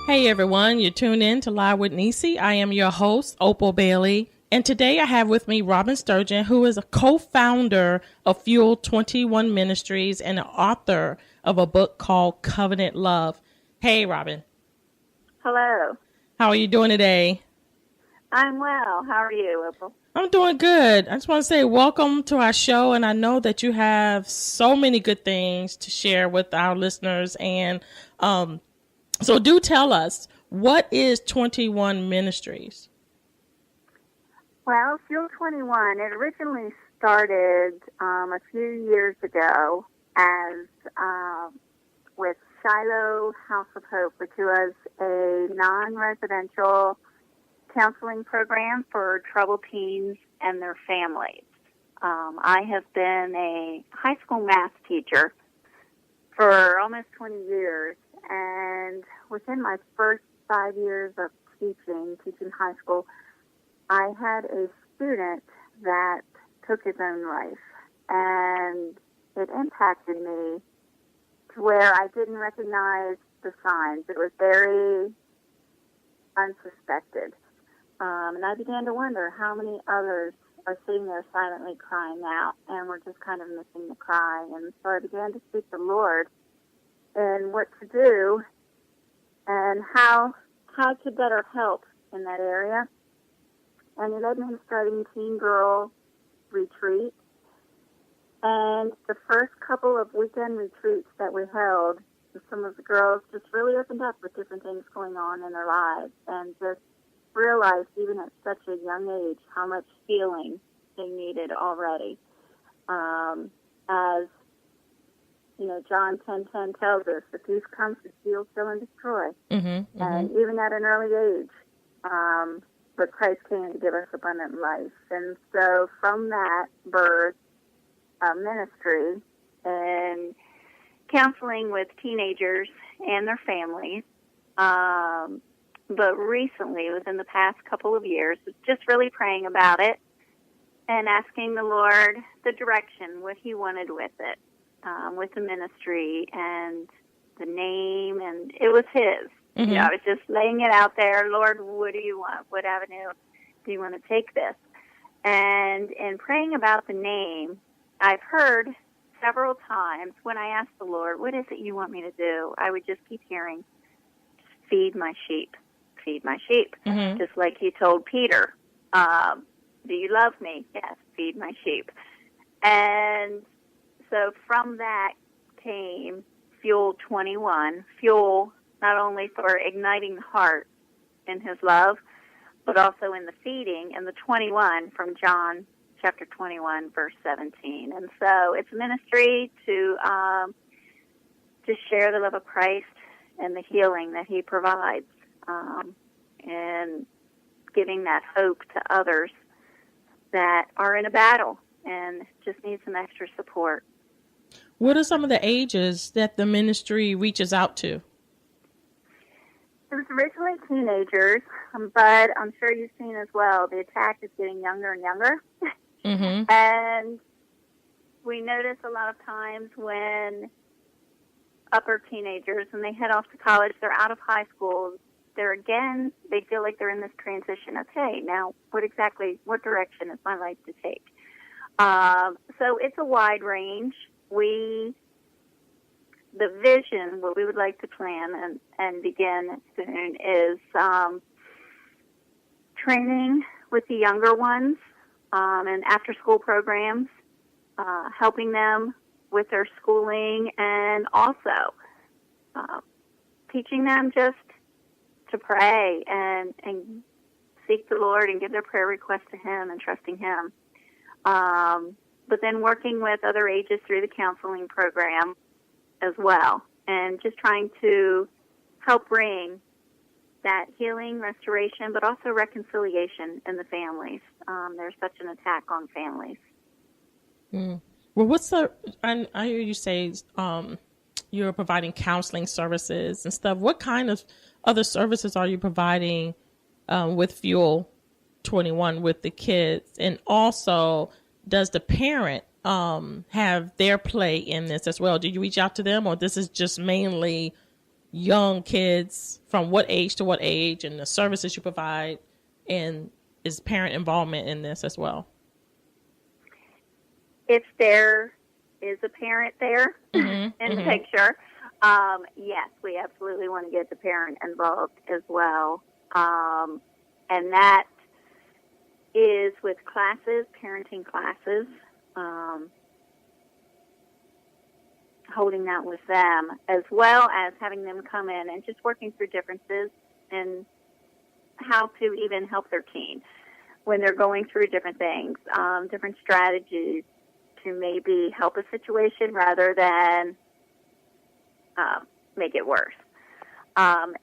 Hey everyone, you're tuned in to Live with Necee. I am your host, Opal Bailey, and today I have with me Robyn Sturgeon, who is a co-founder of Fuel 21 Ministries and an author of a book called Covenant Love. Hey Robyn. Hello. How are you doing today? I'm well. How are you, Opal? I'm doing good. I just want to say welcome to our show, and I know that you have so many good things to share with our listeners, and so do tell us, what is 21 Ministries? Well, Fuel 21, it originally started a few years ago as with Shiloh House of Hope, which was a non-residential counseling program for troubled teens and their families. I have been a high school math teacher for almost 20 years, and within my first 5 years of teaching high school, I had a student that took his own life, and it impacted me to where I didn't recognize the signs. It was very unsuspected. And I began to wonder how many others are sitting there silently crying out, and we're just kind of missing the cry. And so I began to seek the Lord and what to do and how to better help in that area. And he led me to starting Teen Girl Retreat. And the first couple of weekend retreats that we held, some of the girls just really opened up with different things going on in their lives and just realized, even at such a young age, how much healing they needed already. As you know, John 10:10 tells us, the thief comes to steal, kill, and destroy. And even at an early age, but Christ came to give us abundant life. And so from that birth, ministry and counseling with teenagers and their families. But recently, within the past couple of years, just really praying about it and asking the Lord the direction, what he wanted with it, with the ministry and the name, and it was his. You know, I was just laying it out there. Lord, what do you want? What avenue do you want to take this? And in praying about the name, I've heard several times when I asked the Lord, what is it you want me to do? I would just keep hearing, feed my sheep. Feed my sheep. Just like he told Peter, do you love me? Yes, feed my sheep. And so from that came Fuel 21, fuel not only for igniting the heart in his love, but also in the feeding, and the 21 from John chapter 21, verse 17. And so it's ministry to share the love of Christ and the healing that he provides. And giving that hope to others that are in a battle and just need some extra support. What are some of the ages that the ministry reaches out to? It was originally teenagers, but I'm sure you've seen as well, the attack is getting younger and younger. And we notice a lot of times when upper teenagers, when they head off to college, they're out of high school, they feel like they're in this transition of, hey, now what direction is my life to take? So it's a wide range. The vision, what we would like to plan and begin soon is training with the younger ones and after-school programs, helping them with their schooling, and also teaching them just to pray and seek the Lord and give their prayer requests to him and trusting him. But then working with other ages through the counseling program as well, and just trying to help bring that healing, restoration, but also reconciliation in the families. There's such an attack on families. Well, I hear you say you're providing counseling services and stuff. What kind of other services are you providing with Fuel 21 with the kids? And also, does the parent have their play in this as well? Do you reach out to them, or this is just mainly young kids from what age to what age, and the services you provide, and is parent involvement in this as well? If there is a parent there in the picture, yes, we absolutely want to get the parent involved as well. And that is with classes, parenting classes, holding that with them, as well as having them come in and just working through differences and how to even help their teen when they're going through different things, different strategies to maybe help a situation rather than make it worse.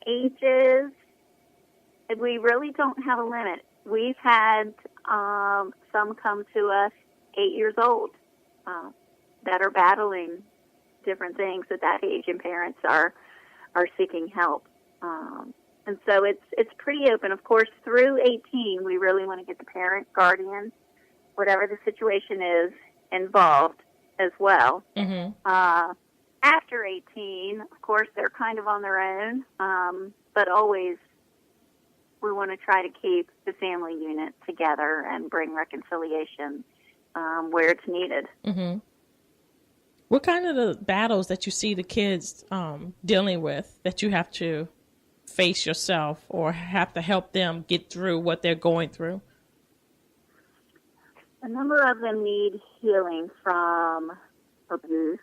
Ages, we really don't have a limit. We've had some come to us 8 years old that are battling different things at that age, and parents are seeking help. And so it's pretty open. Of course, through 18, we really want to get the parent, guardian, whatever the situation is, involved as well. After 18, of course, they're kind of on their own, but always we want to try to keep the family unit together and bring reconciliation where it's needed. What kind of the battles that you see the kids dealing with that you have to face yourself or have to help them get through what they're going through? A number of them need healing from abuse.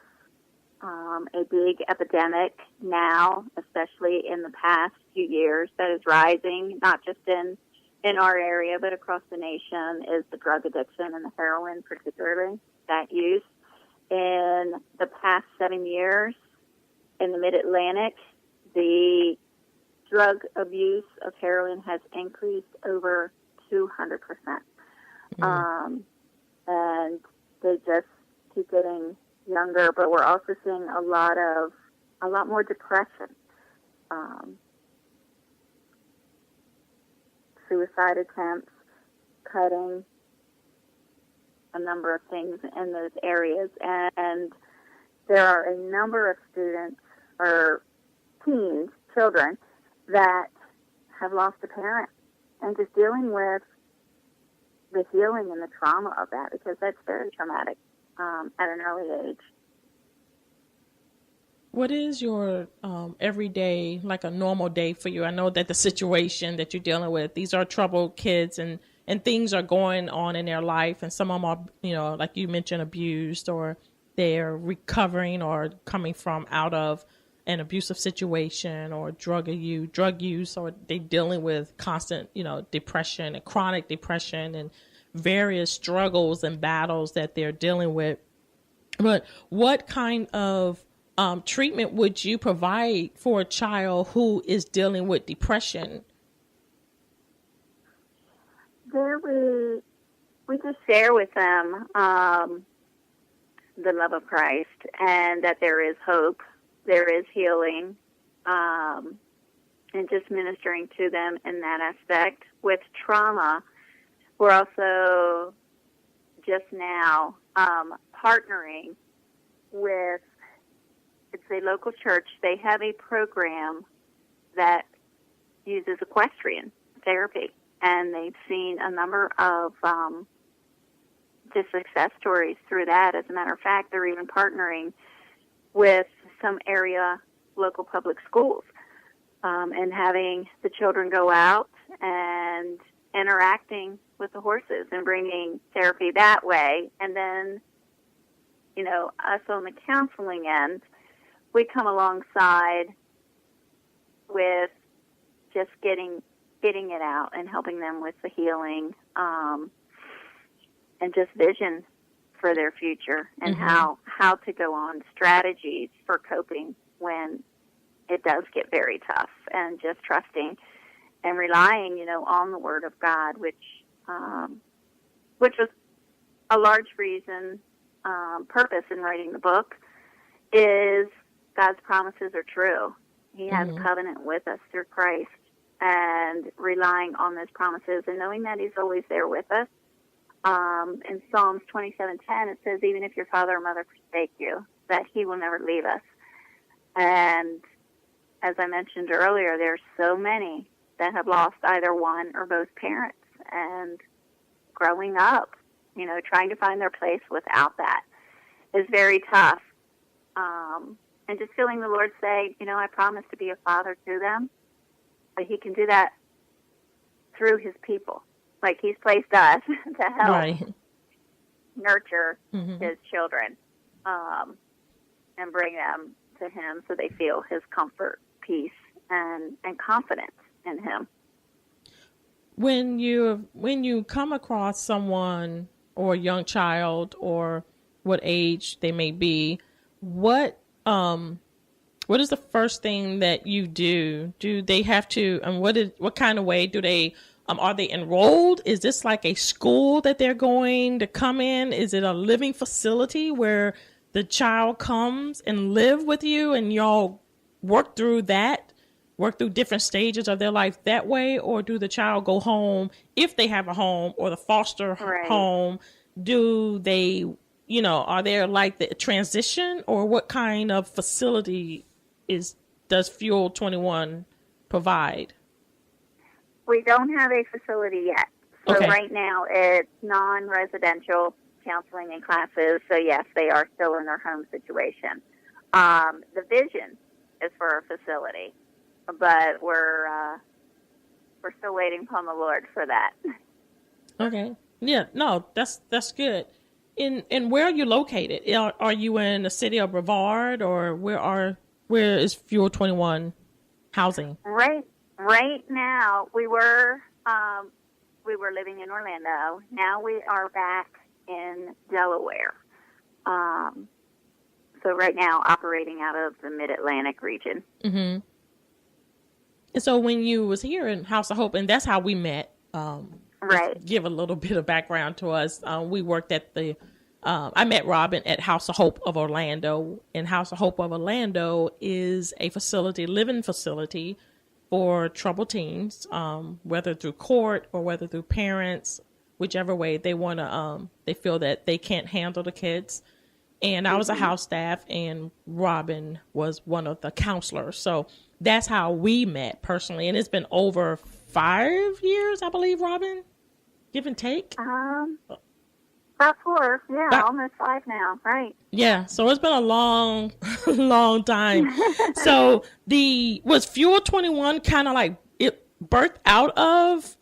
A big epidemic now, especially in the past few years, that is rising, not just in our area, but across the nation, is the drug addiction and the heroin, particularly, that use. In the past 7 years, in the Mid-Atlantic, the drug abuse of heroin has increased over 200%. And they just keep getting younger, but we're also seeing a lot more depression, suicide attempts, cutting, a number of things in those areas. And there are a number of students or teens, children, that have lost a parent, and just dealing with the healing and the trauma of that, because that's very traumatic at an early age. What is your everyday, like a normal day for you? I know that the situation that you're dealing with, these are troubled kids, and things are going on in their life, and some of them are, like you mentioned, abused, or they're recovering or coming from out of an abusive situation or drug use, or they're dealing with constant, depression and chronic depression and various struggles and battles that they're dealing with. But what kind of treatment would you provide for a child who is dealing with depression? We just share with them the love of Christ, and that there is hope, there is healing, and just ministering to them in that aspect. With trauma, we're also just now partnering with, it's a local church. They have a program that uses equestrian therapy, and they've seen a number of just success stories through that. As a matter of fact, they're even partnering with some area local public schools and having the children go out and interacting with the horses and bringing therapy that way. And then, us on the counseling end, we come alongside with just getting it out and helping them with the healing and just vision for their future, and how to go on, strategies for coping when it does get very tough, and just trusting and relying, on the Word of God, which was a large purpose in writing the book, is God's promises are true. He has a covenant with us through Christ, and relying on those promises and knowing that He's always there with us. In Psalms 27:10, it says, even if your father or mother forsake you, that He will never leave us. And as I mentioned earlier, there's so many that have lost either one or both parents, and growing up, trying to find their place without that is very tough. And just feeling the Lord say, I promise to be a father to them, but He can do that through His people. Like He's placed us to help nurture His children, and bring them to Him so they feel His comfort, peace, and confidence in Him. When you come across someone or a young child or what age they may be, what is the first thing that you do? Do they have to, and what kind of way do they, are they enrolled? Is this like a school that they're going to come in? Is it a living facility where the child comes and live with you and y'all work through different stages of their life that way? Or do the child go home if they have a home, or the foster home? Do they, are there like the transition, or what kind of facility does Fuel 21 provide? We don't have a facility yet. So right now it's non-residential counseling and classes. So yes, they are still in their home situation. The vision is for a facility, but we're still waiting upon the Lord for that. Okay. Yeah. No, that's good. And where are you located? Are you in the city of Brevard, or where is Fuel 21 housing? Right now we were living in Orlando. Now we are back in Delaware. So right now operating out of the Mid-Atlantic region. Mm-hmm. And so when you was here in House of Hope, and that's how we met. Give a little bit of background to us. We worked at I met Robyn at House of Hope of Orlando, and House of Hope of Orlando is a living facility for troubled teens, whether through court or whether through parents, whichever way they want to, they feel that they can't handle the kids. And I was a house staff, and Robyn was one of the counselors. So that's how we met personally. And it's been over 5 years, I believe, Robyn, give and take. About 4, almost 5 now, right? Yeah, so it's been a long, long time. So was Fuel 21 kind of like it birthed out of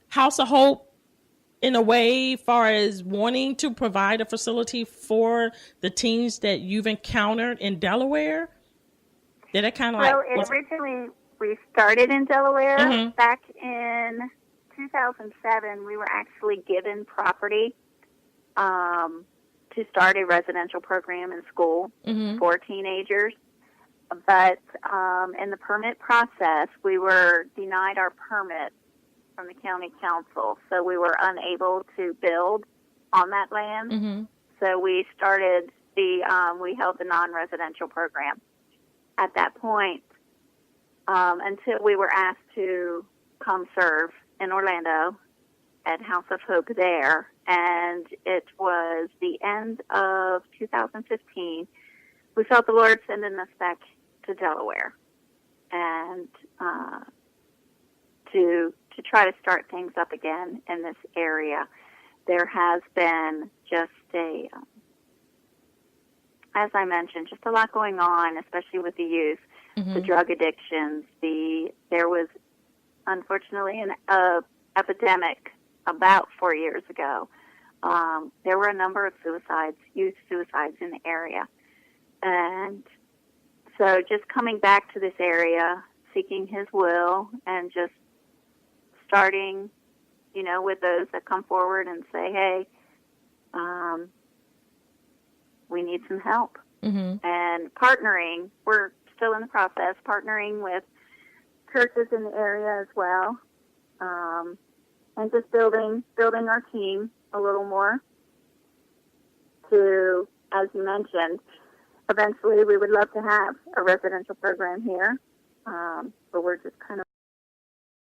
House of Hope in a way, far as wanting to provide a facility for the teens that you've encountered in Delaware? Did it kind of originally we started in Delaware. Back in 2007. We were actually given property to start a residential program in school for teenagers. But in the permit process, we were denied our permit from the county council, so we were unable to build on that land. So we started we held the non-residential program at that point until we were asked to come serve in Orlando at House of Hope there. And it was the end of 2015. We felt the Lord sending us back to Delaware and to try to start things up again in this area. There has been just as I mentioned, just a lot going on, especially with the youth, the drug addictions. There was, unfortunately, an epidemic about 4 years ago. There were a number of youth suicides in the area. And so just coming back to this area, seeking His will, and just starting, with those that come forward and say, hey, we need some help. And partnering, we're still in the process, partnering with churches in the area as well, and just building our team a little more to, as you mentioned, eventually we would love to have a residential program here, but we're just kind of